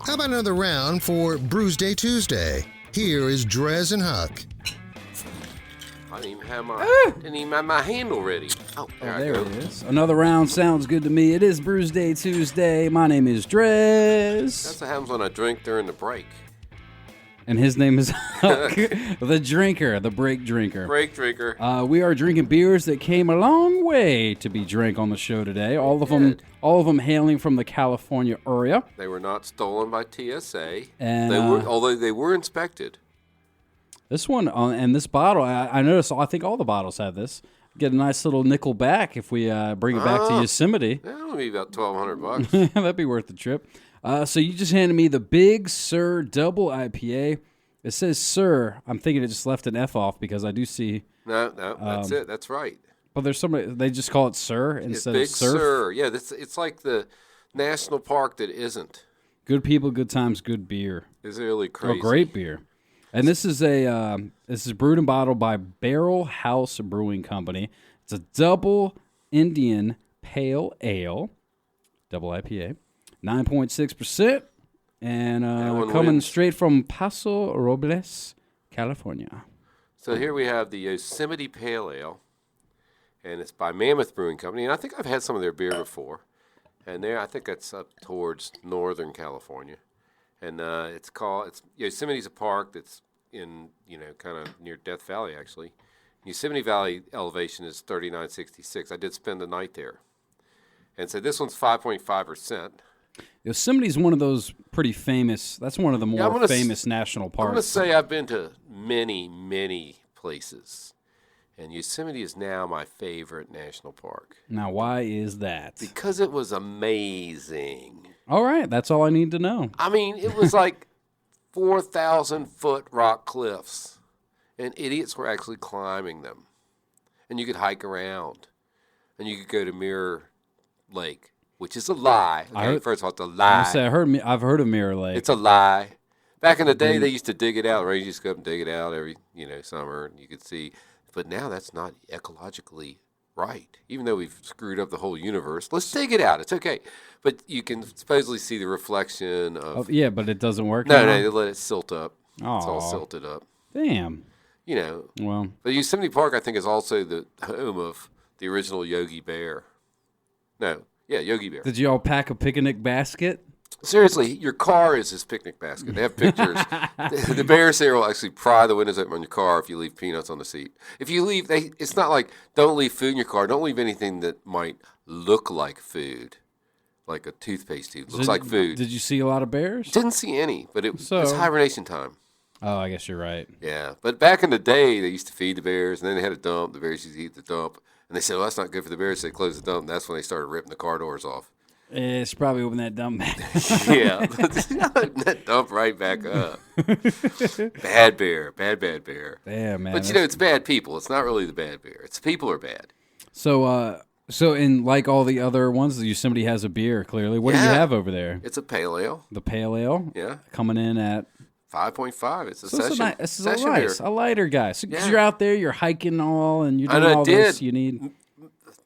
How about another round for Brewsday Tuesday? Here is Drez and Huck. I didn't even have my handle ready. Oh, there it is. Another round sounds good to me. It is Brewsday Tuesday. My name is Drez. That's what happens when I drink during the break. And his name is Huck, the drinker, the break drinker. Break drinker. We are drinking beers that came a long way to be drank on the show today. All of them hailing from the California area. They were not stolen by TSA, and although they were inspected. This one and this bottle, I noticed. I think all the bottles have this. Get a nice little nickel back if we bring it back to Yosemite. That'll be about $1,200. That'd be worth the trip. So you just handed me the Big Sur Double IPA. It says Sir. I'm thinking it just left an F off because I do see. No, that's it. That's right. But there's somebody, they just call it Sir instead of Surf. Big Sur. Yeah, it's like the national park that isn't. Good people, good times, good beer. It's really crazy. Oh, great beer. And this is brewed and bottled by Barrel House Brewing Company. It's a double Indian Pale Ale, double IPA, 9.6%, and coming straight from Paso Robles, California. So here we have the Yosemite Pale Ale, and it's by Mammoth Brewing Company. And I think I've had some of their beer before, and I think that's up towards Northern California. And Yosemite's a park that's in, kind of near Death Valley, actually. Yosemite Valley elevation is 3966. I did spend the night there. And so this one's 5.5%. Yosemite's one of those pretty famous, that's one of the more famous national parks. I'm going to say I've been to many, many places. And Yosemite is now my favorite national park. Now, why is that? Because it was amazing. All right, that's all I need to know. I mean, it was like 4,000-foot rock cliffs, and idiots were actually climbing them. And you could hike around, and you could go to Mirror Lake, which is a lie. Okay, first of all, it's a lie. I've heard of Mirror Lake. It's a lie. Back in the day, they used to dig it out. Rangers used to go up and dig it out every summer, and you could see. But now that's not ecologically right. Even though we've screwed up the whole universe, let's dig it out. It's okay. But you can supposedly see the reflection of... yeah, but it doesn't work No, they let it silt up. Aww. It's all silted up. Damn. Well. But Yosemite Park, I think, is also the home of the original Yogi Bear. No. Yeah, Yogi Bear. Did you all pack a picnic basket? Seriously, your car is his picnic basket. They have pictures. The bears there will actually pry the windows open on your car if you leave peanuts on the seat. If you leave, it's not like don't leave food in your car. Don't leave anything that might look like food, like a toothpaste tube. Looks like food. Did you see a lot of bears? Didn't see any, but it was hibernation time. Oh, I guess you're right. Yeah, but back in the day, they used to feed the bears, and then they had a dump. The bears used to eat the dump, and they said, well, that's not good for the bears, so they closed the dump, and that's when they started ripping the car doors off. It's probably open that dump back. Yeah, that dump right back up. Bad bear. Damn, man. But it's bad people. It's not really the bad bear. It's the people are bad. So in like all the other ones, Yosemite has a beer, clearly. What do you have over there? It's a pale ale. The pale ale? Yeah. Coming in at... 5.5. It's a session. This is a lighter guy. So because you're out there, you're hiking all, and you're doing all this, you need...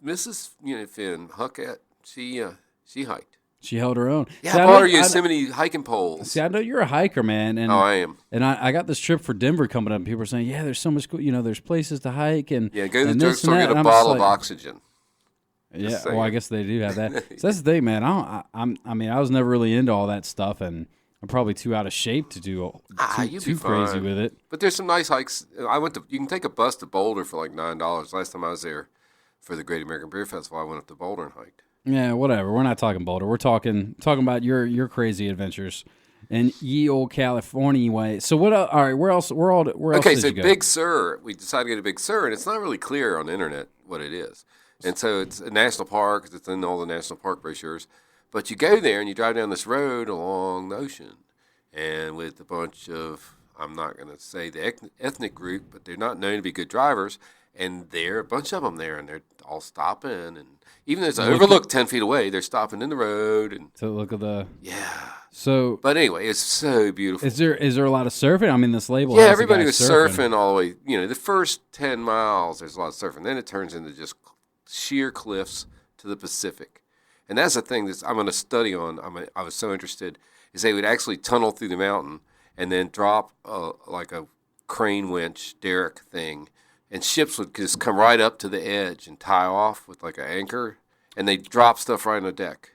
Mrs. Finn, Huck, she hiked. She held her own. Yeah, I bought her Yosemite hiking poles. See, I know you're a hiker, man. And, I am. And I got this trip for Denver coming up, and people are saying, yeah, there's so much cool, there's places to hike. And yeah, go to the drugstore and get a bottle of oxygen. Yeah, well, I guess they do have that. So that's the thing, man. I was never really into all that stuff, and I'm probably too out of shape to do too crazy with it. But there's some nice hikes. You can take a bus to Boulder for like $9. Last time I was there for the Great American Beer Festival, I went up to Boulder and hiked. Yeah, whatever. We're not talking Boulder. We're talking about your crazy adventures in ye old California way. So what? All right, where else? Where else? Okay, did so you go? Big Sur. We decided to go to Big Sur, and it's not really clear on the internet what it is. And so it's a national park. It's in all the national park brochures. But you go there and you drive down this road along the ocean, and with a bunch of, I'm not going to say the ethnic group, but they're not known to be good drivers. And there are a bunch of them there, and they're all stopping. And even though it's overlooked 10 feet away, they're stopping in the road. And to look at the... Yeah. So... But anyway, it's so beautiful. Is there a lot of surfing? I mean, this label Yeah, has everybody was surfing all the way. The first 10 miles, there's a lot of surfing. Then it turns into just sheer cliffs to the Pacific. And that's the thing that I'm going to study on. I was so interested, is they would actually tunnel through the mountain and then drop like a crane winch derrick thing, and ships would just come right up to the edge and tie off with like an anchor, and they drop stuff right on the deck.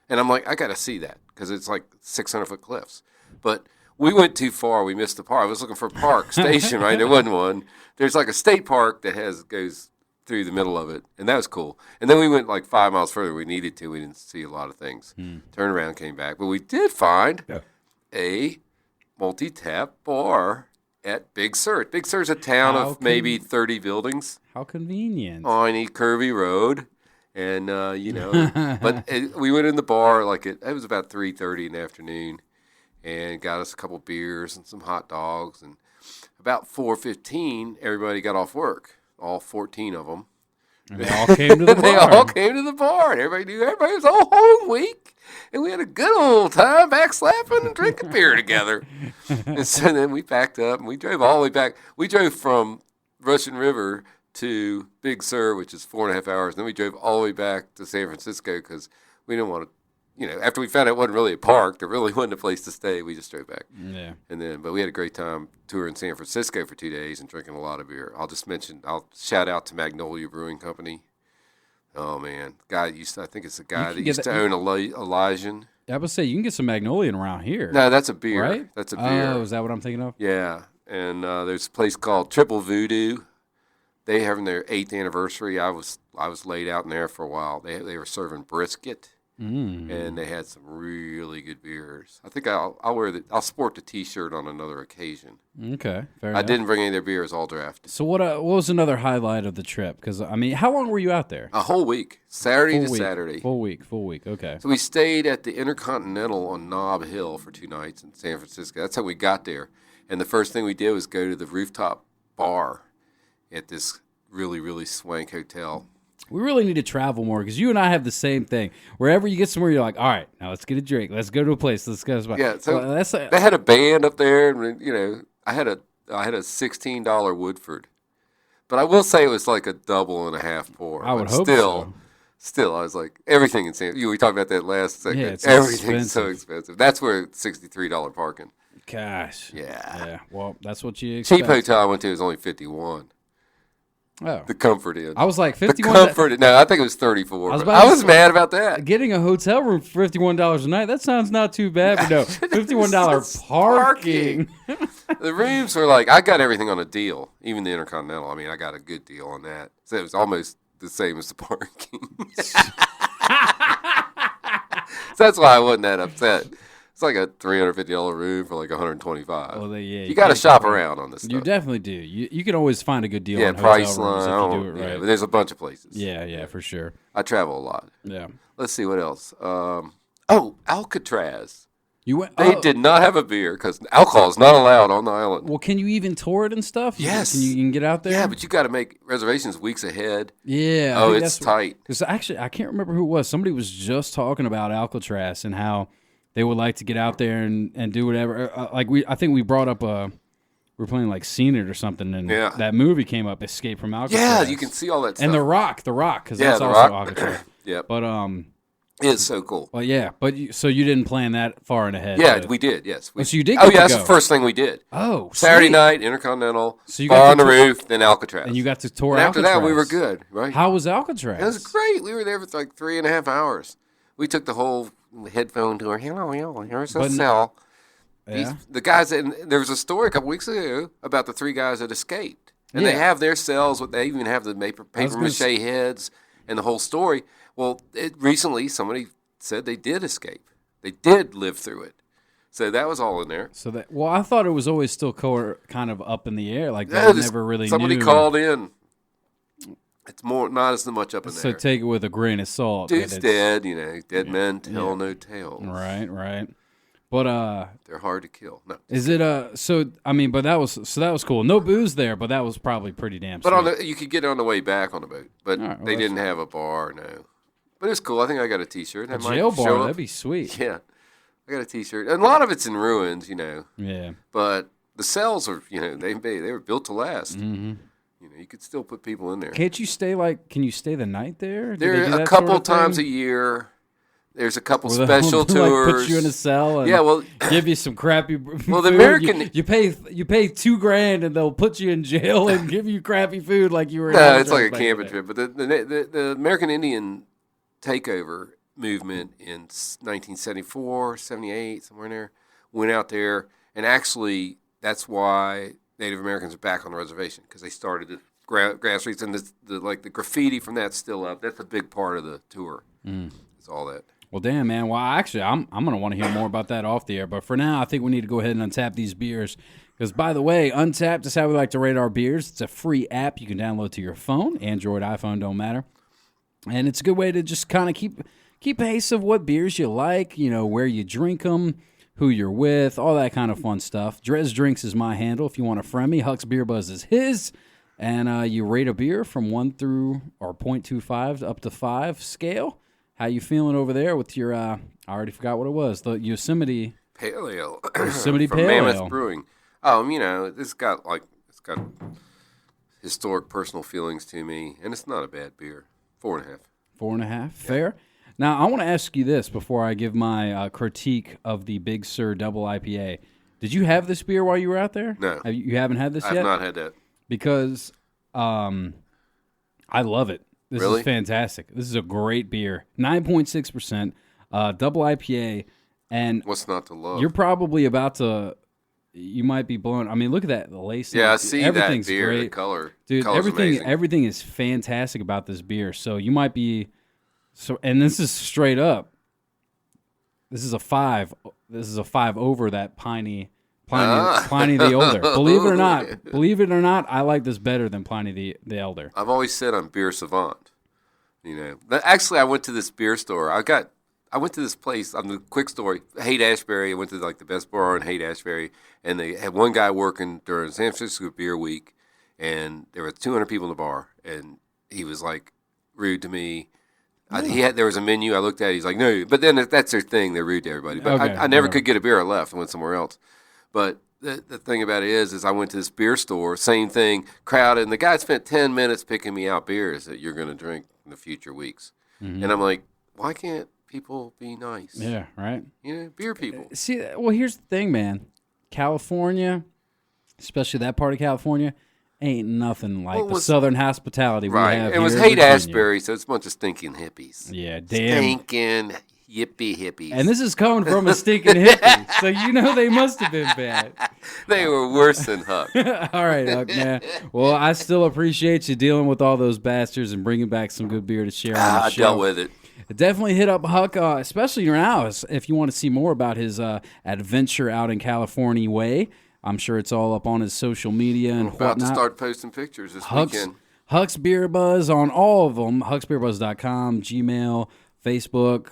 And I'm like, I got to see that because it's like 600-foot cliffs. But we went too far. We missed the park. I was looking for a park station, right? There wasn't one. There's like a state park that goes through the middle of it, and that was cool. And then we went like 5 miles further. We needed to. We didn't see a lot of things. Turned around, came back. But we did find a multi-tap bar at Big Sur. Big Sur's a town of maybe 30 buildings. How convenient. On a curvy road. And, but we went in the bar like it was about 3:30 in the afternoon and got us a couple beers and some hot dogs. And about 4:15, everybody got off work, all 14 of them. And they all came to the bar. They all came to the bar, and everybody knew everybody was all home week. And we had a good old time backslapping and drinking beer together. And so then we packed up, and we drove all the way back. We drove from Russian River to Big Sur, which is 4.5 hours. Then we drove all the way back to San Francisco because we didn't want to, after we found out it wasn't really a park, there really wasn't a place to stay, we just drove back. Yeah. But we had a great time touring San Francisco for 2 days and drinking a lot of beer. I'll shout out to Magnolia Brewing Company. Oh, man. I think it's the guy that used to own Elysian. I would say you can get some Magnolian around here. No, that's a beer. Right? That's a beer. Oh, is that what I'm thinking of? Yeah. And there's a place called Triple Voodoo. They having their 8th anniversary. I was laid out in there for a while. They were serving brisket, and they had some really good beers. I think I'll sport the T-shirt on another occasion. Okay, fair enough. I didn't bring any of their beers, all drafted. So what was another highlight of the trip? Because how long were you out there? A whole week, Saturday to Saturday. Full week. Okay. So we stayed at the Intercontinental on Nob Hill for 2 nights in San Francisco. That's how we got there. And the first thing we did was go to the rooftop bar at this really, really swank hotel. We really need to travel more because you and I have the same thing. Wherever you get somewhere, you're like, all right, now let's get a drink. Let's go to a place. Let's go. Yeah, so they had a band up there, and I had a $16 Woodford, but I will say it was like a double and a half pour. I would hope so. Still, I was like, everything in San. We talked about that last segment. Yeah, it's everything's so expensive. That's where $63 parking. Gosh. Yeah. Well, that's what you expect. Cheap hotel I went to was only 51. Oh. The Comfort Inn. I was like 51. The Comfort Inn. No, I think it was 34. I was mad about that. Getting a hotel room for $51 a night, that sounds not too bad. But no, $51 parking. The rooms were like, I got everything on a deal, even the Intercontinental. I mean, I got a good deal on that. So it was almost the same as the parking. So that's why I wasn't that upset. It's like a $350 room for like $125. Well, you got to shop around on this stuff. You definitely do. You can always find a good deal on Priceline, hotel rooms if you do it right. But there's a bunch of places. Yeah, for sure. I travel a lot. Yeah. Let's see what else. Alcatraz. You went. They did not have a beer because alcohol is not allowed on the island. Well, can you even tour it and stuff? Yes. Can you get out there? Yeah, but you got to make reservations weeks ahead. Yeah. Oh, it's tight. Because actually, I can't remember who it was. Somebody was just talking about Alcatraz and how they would like to get out there and do whatever. I think we brought up we were playing like Seen It or something, and that movie came up, Escape from Alcatraz. Yeah, you can see all that stuff. And The Rock, because that's also Alcatraz. Yeah. But it's so cool. Well, yeah, but so you didn't plan that far in ahead? Yeah, we did. Yes. So you did. That's the first thing we did. Oh, Saturday night, Intercontinental. So you got on the roof, then Alcatraz, and you got to tour. And after Alcatraz. that, we were good. Right? How was Alcatraz? It was great. We were there for like 3.5 hours. We took the whole headphone tour. Hello, here's the cell. Yeah. The guys, there was a story a couple weeks ago about the 3 guys that escaped, and they have their cells. They even have the paper mache heads and the whole story. Well, recently somebody said they did escape. They did live through it. So that was all in there. I thought it was always still kind of up in the air, like they never really somebody knew. Called in. It's not as much up in there. So take it with a grain of salt. Dude's dead, dead men tell no tales. Right. But they're hard to kill. No. Is it but that was cool. No booze there, but that was probably pretty damn sweet. But you could get on the way back on the boat. But they didn't have a bar, no. But it's cool. I think I got a T-shirt. A jail bar, that'd be sweet. Yeah. I got a T-shirt. And a lot of it's in ruins, Yeah. But the cells are, they were built to last. Mm-hmm. You could still put people in there. Can you stay the night there? There a couple times a year. There's a couple Where they'll, special like, tours. put you in a cell and Yeah, well, give you some crappy Well, the food. American- you pay $2,000 and they'll put you in jail and give you crappy food like you were. in no, it's like a Alcatraz camping back in trip. But the American Indian takeover movement in 1974, 78, somewhere in there, went out there, and actually that's why Native Americans are back on the reservation, because they started the grassroots, and the graffiti from that's still up. That's a big part of the tour. It's all that. Well, damn, man. Well, actually, I'm going to want to hear more about that off the air. But for now, I think we need to go ahead and untap these beers. Because, by the way, Untapped is how we like to rate our beers. It's a free app you can download to your phone. Android, iPhone, don't matter. And it's a good way to just kind of keep pace of what beers you like, you know, where you drink them, who you're with, all that kind of fun stuff. Drez Drinks is my handle if you want to friend me. Huck's Beer Buzz is his. And you rate a beer from 1 through, or 0.25 up to 5 scale. How you feeling over there with your, I already forgot what it was, the Yosemite Pale Ale. Yosemite from Pale Mammoth Ale. Brewing. You know, it's got historic personal feelings to me, and it's not a bad beer. 4.5. 4.5, fair. Now, I want to ask you this before I give my critique of the Big Sur Double IPA. Did you have this beer while you were out there? No. You haven't had this I've yet? not had that. Because I love it. This Really? is fantastic. This is a great beer. 9.6%, double IPA, and What's not to love? you're probably about to, you might be blown. I mean, look at that, the lacing. Yeah, I see that Everything's beer, the great. color. Dude, Color's amazing. everything is fantastic about this beer. So you might be, and this is straight up. This is a 5. This is a 5 over that Pliny the Elder. Believe it or not, I like this better than Pliny the Elder. I've always said I'm beer savant. You know, actually, I went to this beer store. I went to this place. On the quick story, Haight Ashbury. I went to like the best bar in Haight Ashbury, and they had one guy working during San Francisco Beer Week, and there were 200 people in the bar, and he was like rude to me. There was a menu. I looked at it. He's like, no, but then that's their thing. They're rude to everybody. But Okay, I never whatever. could get a beer. I left. I went somewhere else. But the thing about it is I went to this beer store, same thing, crowded, and the guy spent 10 minutes picking me out beers that you're going to drink in the future weeks. Mm-hmm. And I'm like, why can't people be nice? Yeah, right. You know, beer people. See, well, here's the thing, man. California, especially that part of California, ain't nothing like the Southern hospitality we Right. have It was here in Haight Virginia. Ashbury, so it's a bunch of stinking hippies. Yeah, damn. Stinking yippee hippies. And this is coming from a stinking hippie, so you know they must have been bad. They were worse than Huck. All right, Huck, man. Well, I still appreciate you dealing with all those bastards and bringing back some good beer to share on the I show. dealt with it. Definitely hit up Huck, especially now, if you want to see more about his adventure out in California way. I'm sure it's all up on his social media and I'm about to whatnot. start posting pictures this Huck's, weekend. Huck's Beer Buzz on all of them. Huck'sBeerBuzz.com, Gmail, Facebook,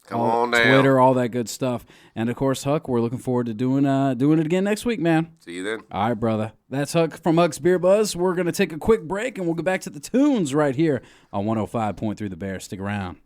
Come on now. Twitter, all that good stuff. And, of course, Huck, we're looking forward to doing it again next week, man. See you then. All right, brother. That's Huck from Huck's Beer Buzz. We're going to take a quick break, and we'll get back to the tunes right here on 105.3 The Bear. Stick around.